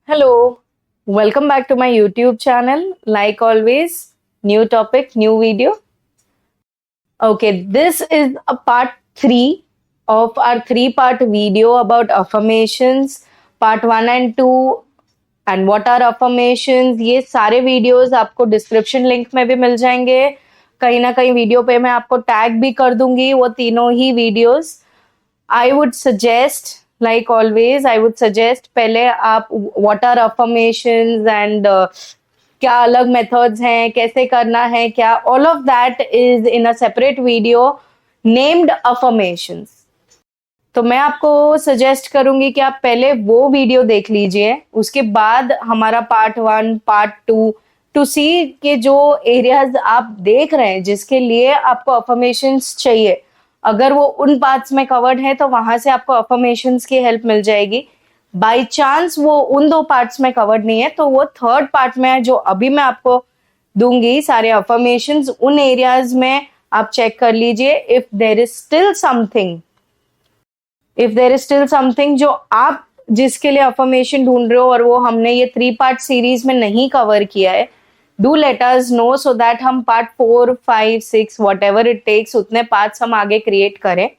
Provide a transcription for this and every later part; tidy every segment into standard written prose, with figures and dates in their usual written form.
Hello, welcome back to my YouTube channel. Like always, new topic, new video. Okay, this is a part 3 of our 3-part video about affirmations, part 1 and 2 and what are affirmations. ये सारे videos आपको description link में भी मिल जाएंगे. कहीं ना कहीं video पे मैं आपको टैग भी कर दूंगी वो तीनों ही videos. I would suggest, like always, I would suggest पहले आप what are affirmations and क्या अलग methods हैं, कैसे करना है क्या, all of that is in a separate video named affirmations. तो मैं आपको सजेस्ट करूंगी कि आप पहले वो वीडियो देख लीजिए, उसके बाद हमारा पार्ट 1, पार्ट 2 टू सी के जो एरियाज आप देख रहे हैं जिसके लिए आपको अफर्मेशंस चाहिए, अगर वो उन पार्ट्स में कवर्ड है तो वहां से आपको अफर्मेशंस की हेल्प मिल जाएगी. बाय चांस वो उन 2 पार्ट्स में कवर्ड नहीं है तो वो 3rd पार्ट में जो अभी मैं आपको दूंगी सारे अफर्मेशंस, उन एरियाज में आप चेक कर लीजिए. If there is still something जो आप जिसके लिए अफर्मेशन ढूंढ रहे हो और वो हमने ये 3-part सीरीज में नहीं कवर किया है, do let us know so that हम part 4, 5, 6 whatever it takes उतने पार्ट्स हम आगे क्रिएट करें.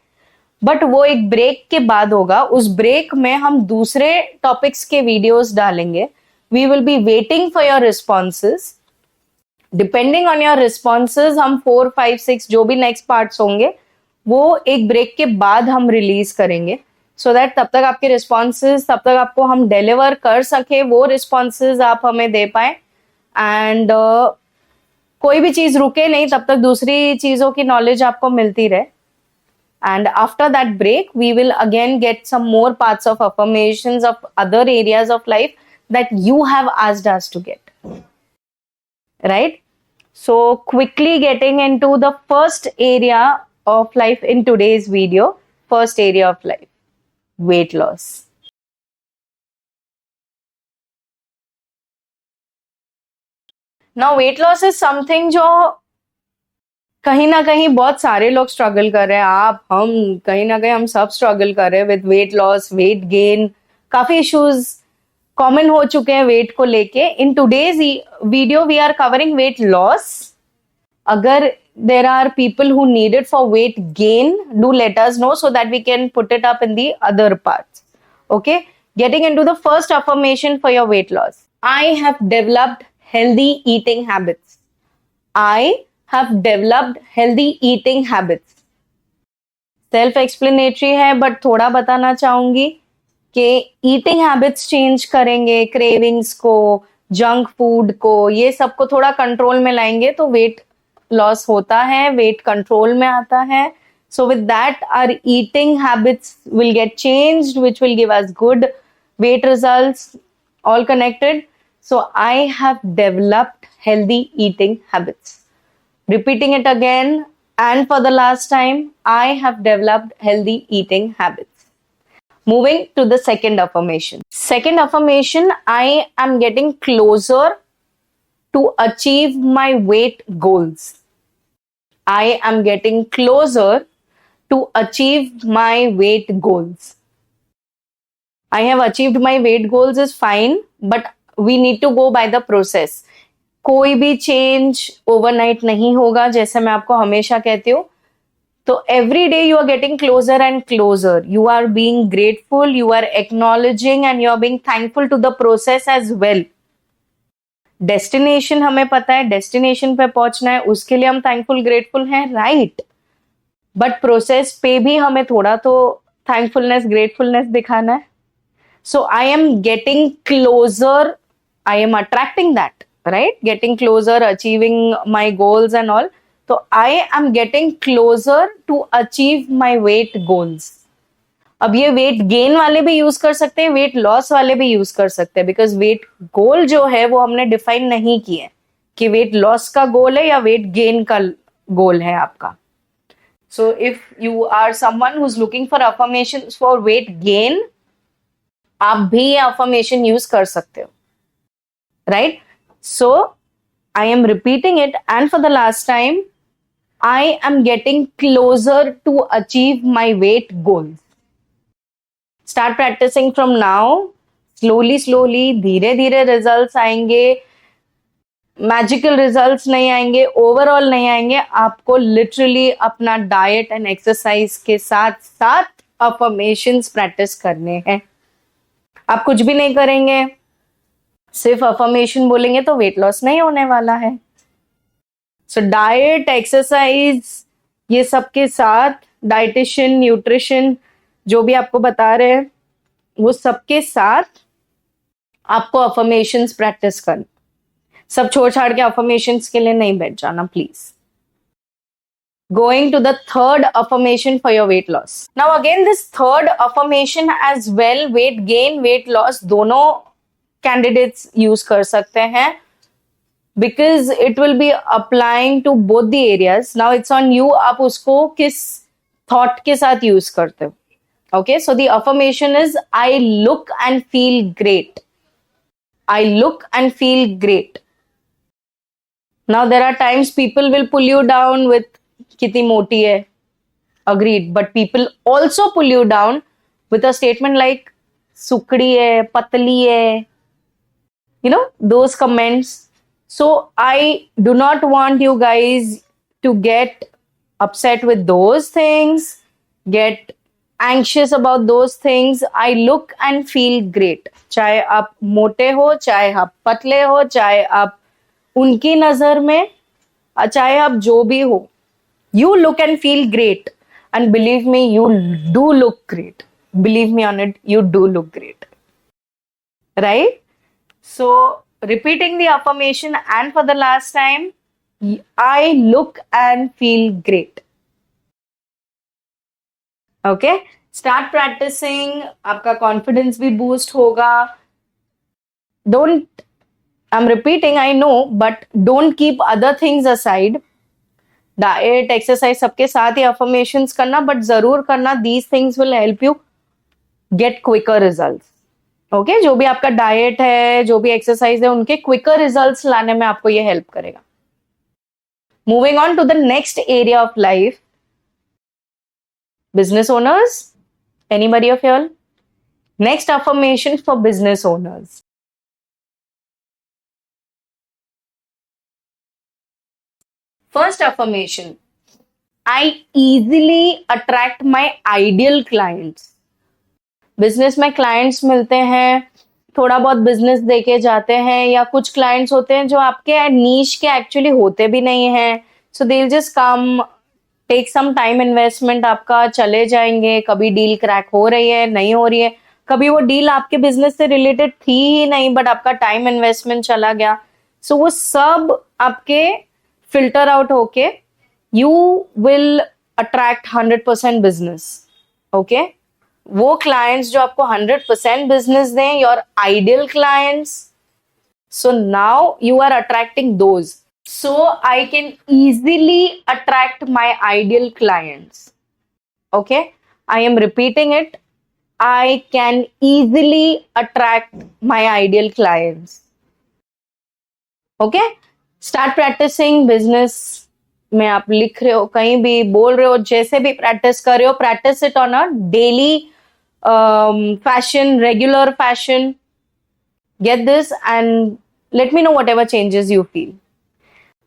बट वो एक ब्रेक के बाद होगा. उस ब्रेक में हम दूसरे टॉपिक्स के वीडियोस डालेंगे. We will be waiting for your responses. Depending on your responses हम 4, 5, 6 जो भी नेक्स्ट पार्ट्स होंगे वो एक ब्रेक के बाद हम रिलीज करेंगे, सो दैट तब तक आपके रिस्पॉन्सेज, तब तक आपको हम डिलीवर कर सके वो रिस्पॉन्सेज आप हमें दे पाए. एंड कोई भी चीज रुके नहीं तब तक दूसरी चीजों की नॉलेज आपको मिलती रहे. And after that break we will again get some more parts of affirmations of other areas of life that you have asked us to get. Right? So quickly getting into the first area of life in today's video. First area of life, weight loss. Now weight loss is something जो कहीं ना कहीं बहुत सारे लोग struggle कर रहे हैं. आप, हम, कहीं ना कहीं हम सब स्ट्रगल कर रहे हैं with weight loss, weight gain. काफी इश्यूज कॉमन हो चुके हैं वेट को लेके. In today's video we are covering weight loss. अगर there are people who need it for weight gain, do let us know so that we can put it up in the other parts. Okay, getting into the first affirmation for your weight loss. I have developed healthy eating habits. I have developed healthy eating habits. Self explanatory है but थोड़ा बताना चाहूंगी कि eating habits change करेंगे, cravings को, junk food को, ये सबको थोड़ा कंट्रोल में लाएंगे तो वेट लॉस होता है, वेट कंट्रोल में आता है. So with that our eating habits will get changed which will give us good weight results, all connected. So I have developed healthy eating habits. Repeating it again and for the last time, I have developed healthy eating habits. Moving to the second affirmation. Second affirmation, I am getting closer to achieve my weight goals. I am getting closer to achieve my weight goals. I have achieved my weight goals is fine, but we need to go by the process. कोई भी change overnight नहीं होगा, जैसे मैं आपको हमेशा कहती हूँ. तो every day you are getting closer and closer. You are being grateful, you are acknowledging and you are being thankful to the process as well. Destination हमें पता है, डेस्टिनेशन पे पहुंचना है, उसके लिए हम थैंकफुल ग्रेटफुल हैं, राइट. बट प्रोसेस पे भी हमें थोड़ा तो थैंकफुलनेस, ग्रेटफुलनेस दिखाना है. So I am getting closer, I am attracting that, right? Getting closer, achieving my goals and all. So I am getting closer to achieve my weight goals. अब ये weight gain वाले भी use कर सकते हैं, weight loss वाले भी use कर सकते हैं, बिकॉज वेट गोल जो है वो हमने डिफाइन नहीं किया है कि वेट लॉस का गोल है या वेट गेन का गोल है आपका. So if you are someone who is looking for affirmations for weight gain, आप भी ये अफर्मेशन यूज कर सकते हो, right? So I am repeating it, and for the last time, I am getting closer to achieve my weight goals. Start practicing from now. Slowly slowly, धीरे धीरे results आएंगे, magical results नहीं आएंगे, overall नहीं आएंगे। आपको लिटरली अपना diet and exercise के साथ साथ अफर्मेशंस प्रैक्टिस करने हैं। आप कुछ भी नहीं करेंगे, सिर्फ अफर्मेशन बोलेंगे तो वेट लॉस नहीं होने वाला है। सो डाइट, एक्सरसाइज, ये सब के साथ डाइटिशियन, न्यूट्रिशन जो भी आपको बता रहे हैं, वो सबके साथ आपको अफर्मेशंस प्रैक्टिस करना। सब छोड़ छाड़ के अफर्मेशंस के लिए नहीं बैठ जाना please. Going to the third affirmation for your weight loss. Now again this third affirmation as well, weight gain, weight loss, दोनों candidates use कर सकते हैं because it will be applying to both the areas. Now it's on you, आप उसको किस thought के साथ use करते हो. Okay, so the affirmation is I look and feel great. I look and feel great. Now there are times people will pull you down with कितनी मोटी है, agreed, but people also pull you down with a statement like सुकड़ी है, पतली है, you know, those comments. So I do not want you guys to get upset with those things, get anxious about those things. I look and feel great. चाहे आप मोटे हो, चाहे आप पतले हो, चाहे आप उनकी नजर में, चाहे आप जो भी हो, you look and feel great, and believe me, you do look great. Believe me on it, you do look great, right? So repeating the affirmation and for the last time, I look and feel great. Okay, start practicing, आपका confidence भी boost होगा. Don't, I'm repeating, I know, but don't keep other things aside. Diet, exercise सबके साथ ही affirmations करना, but जरूर करना. These things will help you get quicker results. Okay, जो भी आपका डाइट है, जो भी एक्सरसाइज है, उनके क्विकर रिजल्ट्स लाने में आपको ये हेल्प करेगा. Moving on to the next area of life, business owners. Anybody of your? Next affirmation for business owners. First affirmation, I easily attract my ideal clients. Business में clients मिलते हैं, थोड़ा बहुत बिजनेस देके जाते हैं, या कुछ क्लाइंट्स होते हैं जो आपके नीश के एक्चुअली होते भी नहीं हैं. So they will just come, take some time investment, आपका चले जाएंगे. कभी डील क्रैक हो रही है, नहीं हो रही है, कभी वो डील आपके बिजनेस से रिलेटेड थी ही नहीं, बट आपका टाइम इन्वेस्टमेंट चला गया. सो वो सब आपके फिल्टर आउट होके you will attract 100% business. Okay, वो क्लाइंट्स जो आपको 100% बिजनेस दें, your ideal clients. So now you are attracting those. So I can easily attract my ideal clients. Okay, I am repeating it, I can easily attract my ideal clients. Okay, start practising. Business में आप लिख रहे हो, कहीं भी बोल रहे हो, जैसे भी प्रैक्टिस कर रहे हो, practice it on a daily fashion, regular fashion. Get this and let me know what ever changes you feel.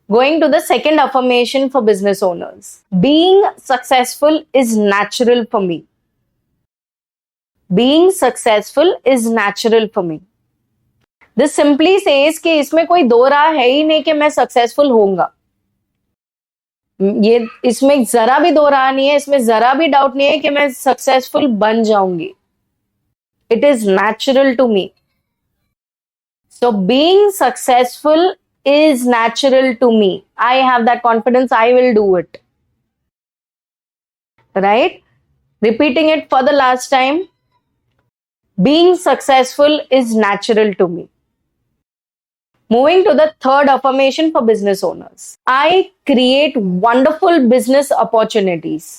Going to the second affirmation for business owners. Being successful is natural for me. Being successful is natural for me. This simply says कि इसमें कोई दो राह है ही नहीं कि मैं successful होऊंगा. ये इसमें जरा भी दो राह नहीं है, इसमें जरा भी डाउट नहीं है कि मैं सक्सेसफुल बन जाऊंगी. It is natural to me. So being successful is natural to me. I have that confidence, I will do it. Right? Repeating it for the last time. Being successful is natural to me. Moving to the third affirmation for business owners. I create wonderful business opportunities.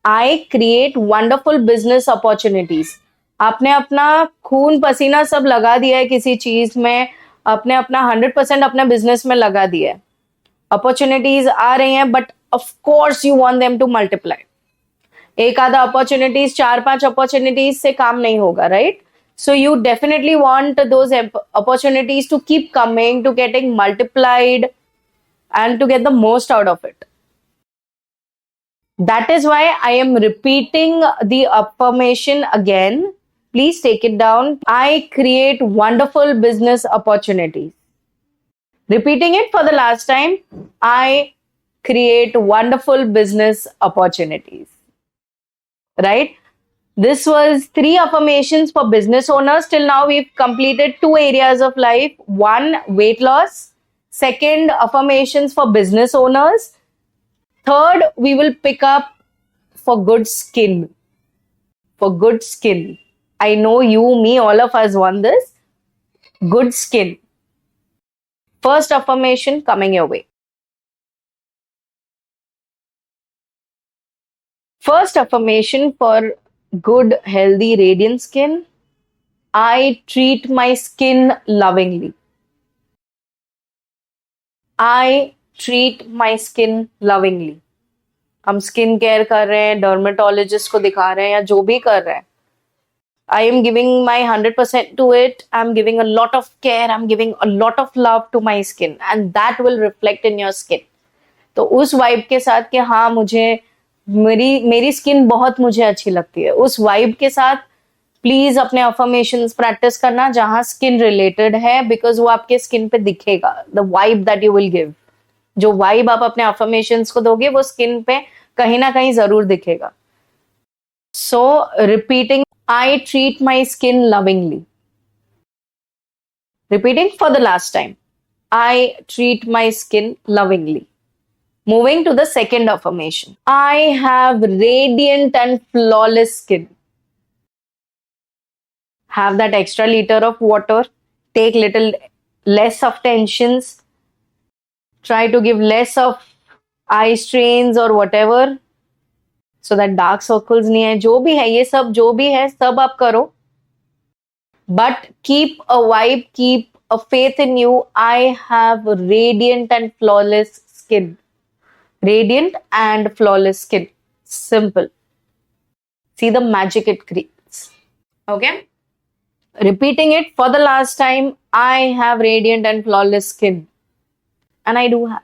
I create wonderful business opportunities. आपने अपना खून पसीना सब लगा दिया है किसी चीज में, आपने अपना 100% अपने बिजनेस में लगा दिया है. अपॉर्चुनिटीज आ रही हैं, but of course you want them to multiply. एक आधा अपॉर्चुनिटीज, 4-5 अपॉर्चुनिटीज से काम नहीं होगा, right? So you definitely want those opportunities to keep coming, to getting multiplied, and to get the most out of it. That is why I am repeating the affirmation again. Please take it down. I create wonderful business opportunities. Repeating it for the last time. I create wonderful business opportunities. Right? This was 3 affirmations for business owners. Till now, we've completed 2 areas of life. One, weight loss. Second, affirmations for business owners. Third, we will pick up for good skin. For good skin. I know you, me, all of us want this. Good skin. First affirmation coming your way. First affirmation for good, healthy, radiant skin. I treat my skin lovingly. I treat my skin lovingly. हम skin care कर रहे हैं, dermatologist को दिखा रहे हैं या जो भी कर रहे हैं. I am giving my 100% to it. I'm giving a lot of care. I'm giving a lot of love to my skin, and that will reflect in your skin. तो उस वाइब के साथ कि हाँ मुझे मेरी स्किन बहुत मुझे अच्छी लगती है, उस वाइब के साथ प्लीज अपने अफर्मेशंस प्रैक्टिस करना जहां स्किन रिलेटेड है, बिकॉज वो आपके स्किन पे दिखेगा. The vibe that you will give, जो वाइब आप अपने अफर्मेशंस को दोगे वो स्किन पे कहीं ना कहीं जरूर दिखेगा. So repeating, I treat my skin lovingly. Repeating for the last time, I treat my skin lovingly. Moving to the second affirmation. I have radiant and flawless skin. Have that extra liter of water. Take little less of tensions. Try to give less of eye strains or whatever. So that dark circles नहीं है. जो भी है ये सब जो भी है सब आप करो. But keep a vibe, keep a faith in you. I have radiant and flawless skin. Radiant and flawless skin. Simple. See the magic it creates. Okay? Repeating it for the last time. I have radiant and flawless skin. And I do have.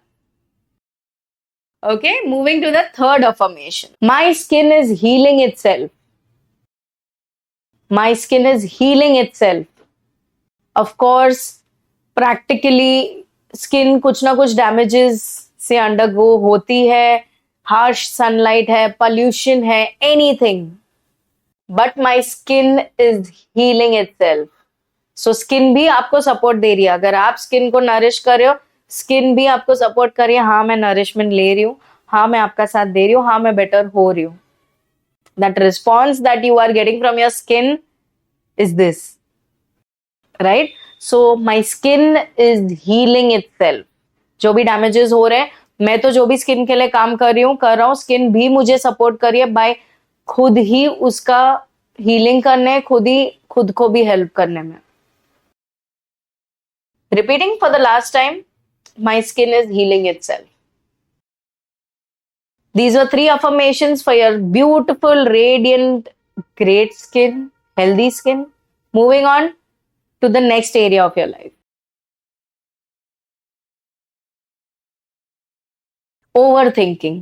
Okay? Moving to the third affirmation. My skin is healing itself. My skin is healing itself. Of course, practically, skin कुछ ना कुछ damages से undergo होती है. Harsh sunlight है, pollution है, anything, but my skin is healing itself. So skin भी आपको सपोर्ट दे रही है. अगर आप स्किन को नरिश कर रहे हो, स्किन भी आपको सपोर्ट कर रही है. हाँ मैं नरिशमेंट ले रही हूँ, हाँ मैं आपका साथ दे रही हूँ, हाँ मैं बेटर हो रही हूँ. That response that you are getting from your skin is this, right? So my skin is healing itself. जो भी डैमेजेस हो रहे हैं, मैं तो जो भी स्किन के लिए काम कर रहा हूँ, स्किन भी मुझे सपोर्ट कर रही है बाय खुद ही उसका हीलिंग करने, खुद को भी हेल्प करने में. Repeating for the last time, my skin is healing itself. These were 3 affirmations for your beautiful, radiant, great skin, healthy skin. Moving on to the next area of your life. Overthinking.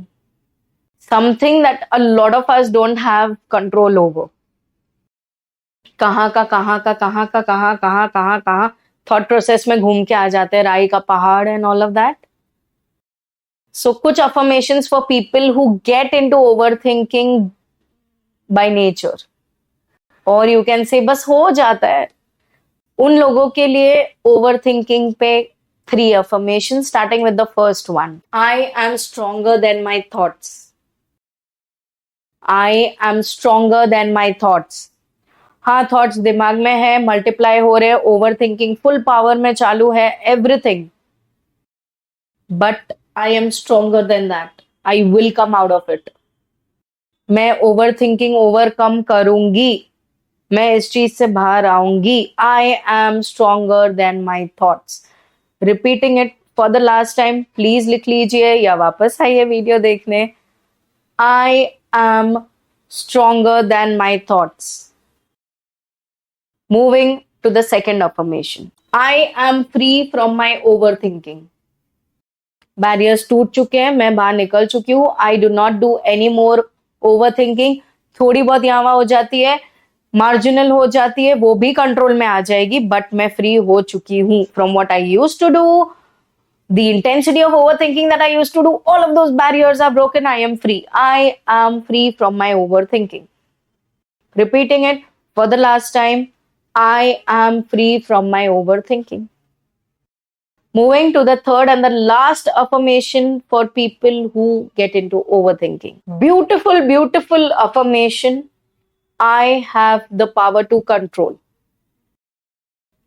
Something that a lot of us don't have control over. कहाँ thought process में घूम के आ जाते हैं, राई का पहाड़ and all of that. So कुछ affirmations for people who get into overthinking by nature. Or you can say बस हो जाता है. उन लोगों के लिए overthinking पे 3 affirmations, starting with the first one. I am stronger than my thoughts. I am stronger than my thoughts. हाँ, thoughts दिमाग में है, multiply हो रहे हैं, overthinking full power में चालू है, everything. But I am stronger than that. I will come out of it. मैं overthinking overcome करूंगी. मैं इस चीज से बाहर आऊंगी. I am stronger than my thoughts. Repeating it for the last time. Please लिख लीजिए या वापस आइए वीडियो देखने. I am stronger than my thoughts. Moving to the second affirmation. I am free from my overthinking. Barriers टूट चुके हैं, मैं बाहर निकल चुकी हूँ. I do not do any more over thinking. थोड़ी बहुत यहाँ वहां हो जाती है, मार्जिनल हो जाती है, वो भी कंट्रोल में आ जाएगी, बट मैं फ्री हो चुकी हूँ from what I used to do. The intensity of overthinking that I used to do, all of those barriers are broken. I am free. I am free from my overthinking. Repeating it for the last time. I am free from my overthinking. Moving to the third and the last affirmation for people who get into overthinking. Beautiful, beautiful affirmation. I have the power to control.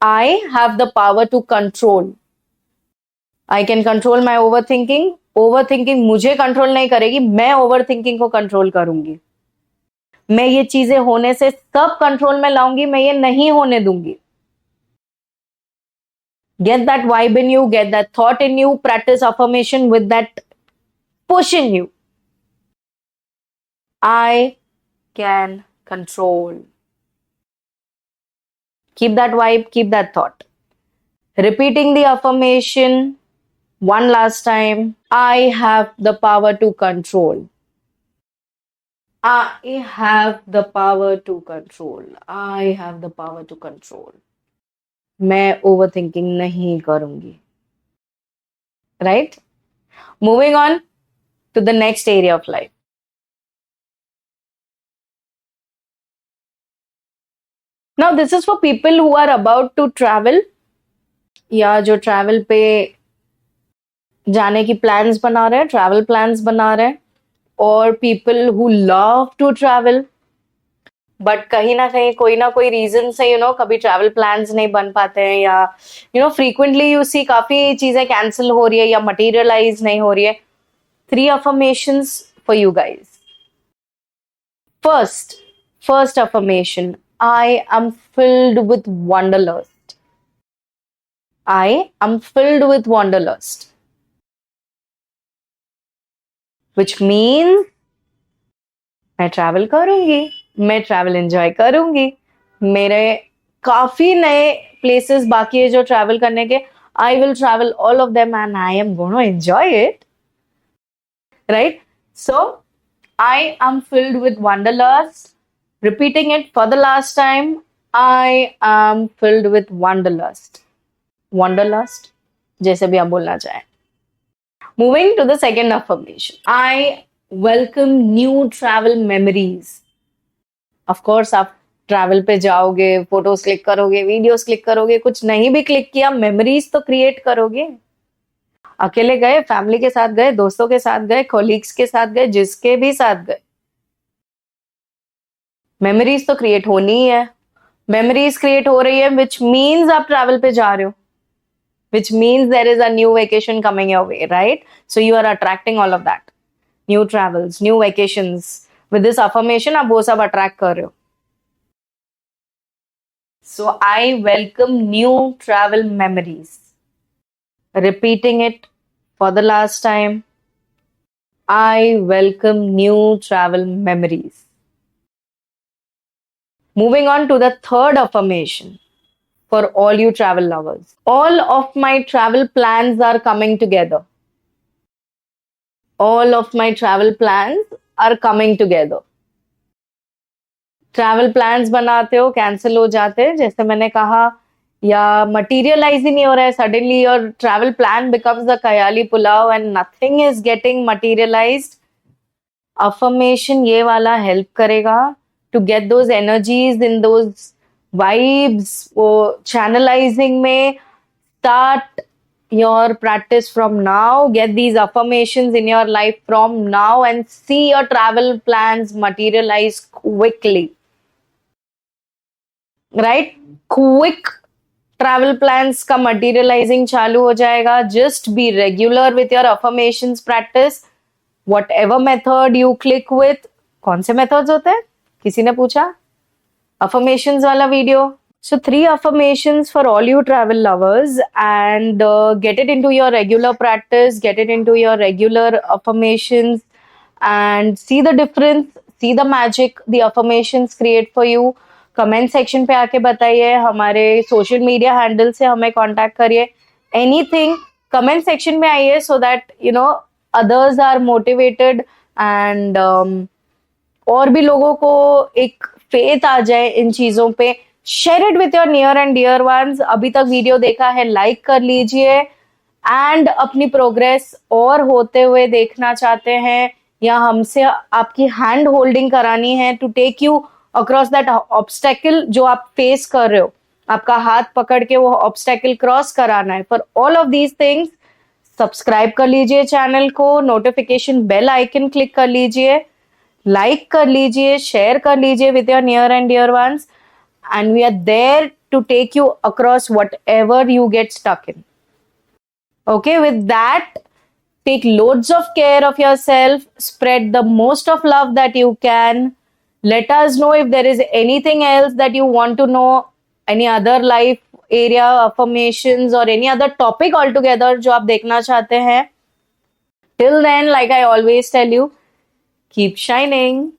I have the power to control. I can control my overthinking. Overthinking मुझे control नहीं करेगी, मैं overthinking को control करूंगी. मैं ये चीजें होने से सब कंट्रोल में लाऊंगी, मैं ये नहीं होने दूंगी. Get that vibe in you, get that thought in you, practice affirmation with that push in you. I can control. Keep that vibe, keep that thought. Repeating the affirmation one last time. I have the power to control. I have the power to control. I have the power to control. मैं overthinking नहीं करूंगी. Right? Moving on to the next area of life. Now this is for people who are about to travel, या जो travel पे जाने की plans बना रहे हैं, ट्रैवल प्लान्स बना रहे हैं, और people who love to travel but कहीं ना कहीं कोई ना कोई रीजन से कभी ट्रैवल प्लान्स नहीं बन पाते हैं, या फ्रीक्वेंटली यू सी काफी चीजें कैंसिल हो रही है या मटेरियलाइज नहीं हो रही है. 3 affirmations for you guys. First affirmation. I am filled with wanderlust. I am filled with wanderlust. Which means मैं ट्रैवल करूंगी, मैं ट्रैवल एंजॉय करूंगी, मेरे काफी नए प्लेसेस बाकी है जो ट्रैवल करने के. I will travel all of them and I am gonna enjoy it. Right? So I M filled with wanderlust. Repeating it for the last time. I am filled with wanderlust. Wanderlust, जैसे भी आप बोलना चाहें. Moving to the second affirmation. I welcome new travel memories. Of course, आप travel पे जाओगे, photos click करोगे, videos click करोगे, कुछ नहीं भी क्लिक किया, मेमोरीज तो क्रिएट करोगे. अकेले गए, फैमिली के साथ गए, दोस्तों के साथ गए, कोलीग्स के साथ गए, जिसके भी साथ गए, मेमोरीज तो क्रिएट होनी ही है. मेमोरीज क्रिएट हो रही है, विच मीन्स आप ट्रैवल पे जा रहे हो, which means there is a new vacation coming your way, right? So you are attracting all of that. New travels, new vacations. With this affirmation, आप वो सब attract कर रहे हो. So I welcome new travel memories. Repeating it for the last time. I welcome new travel memories. Moving on to the third affirmation. For all you travel lovers. All of my travel plans are coming together. All of my travel plans are coming together. Travel plans बनाते हो, cancel हो जाते हैं, जैसे मैंने कहा, या materialise ही नहीं हो रहा है. Suddenly your travel plan becomes the कयाली pulao and nothing is getting materialized. Affirmation ये वाला हेल्प करेगा to get those energies in those vibes, वो channelizing में. Start your practice from now. Get these affirmations in your life from now and see your travel plans materialize quickly. Right? Quick travel plans का materializing चालू हो जाएगा. Just be regular with your affirmations practice. Whatever method you click with. कौन से methods होते हैं? किसी ने पूछा? Affirmations wala video. So 3 affirmations for all you travel lovers, and get it into your regular practice, get it into your regular affirmations and see the difference, see the magic the affirmations create for you. Comment section पे आके बताइए, हमारे social media handle से हमें contact करिए, anything comment section में आइए, so that you know others are motivated and और भी लोगों को एक फेथ आ जाए इन चीजों पे। Share it with your near and dear ones. अभी तक वीडियो देखा है, लाइक कर लीजिए, एंड अपनी प्रोग्रेस और होते हुए देखना चाहते हैं या हमसे आपकी हैंड होल्डिंग करानी है to take you across that obstacle जो आप फेस कर रहे हो, आपका हाथ पकड़ के वो ऑब्स्टेकल क्रॉस कराना है, for all of these things subscribe कर लीजिए चैनल को, नोटिफिकेशन बेल आइकन क्लिक कर लीजिए, लाइक कर लीजिए, शेयर कर लीजिए with your near and dear ones, and we are there to take you across whatever you get stuck in. Okay, with that, take loads of care of yourself, spread the most of love that you can. Let us know if there is anything else that you want to know, any other life area affirmations or any other topic altogether जो आप देखना चाहते हैं. Till then, like I always tell you, keep shining.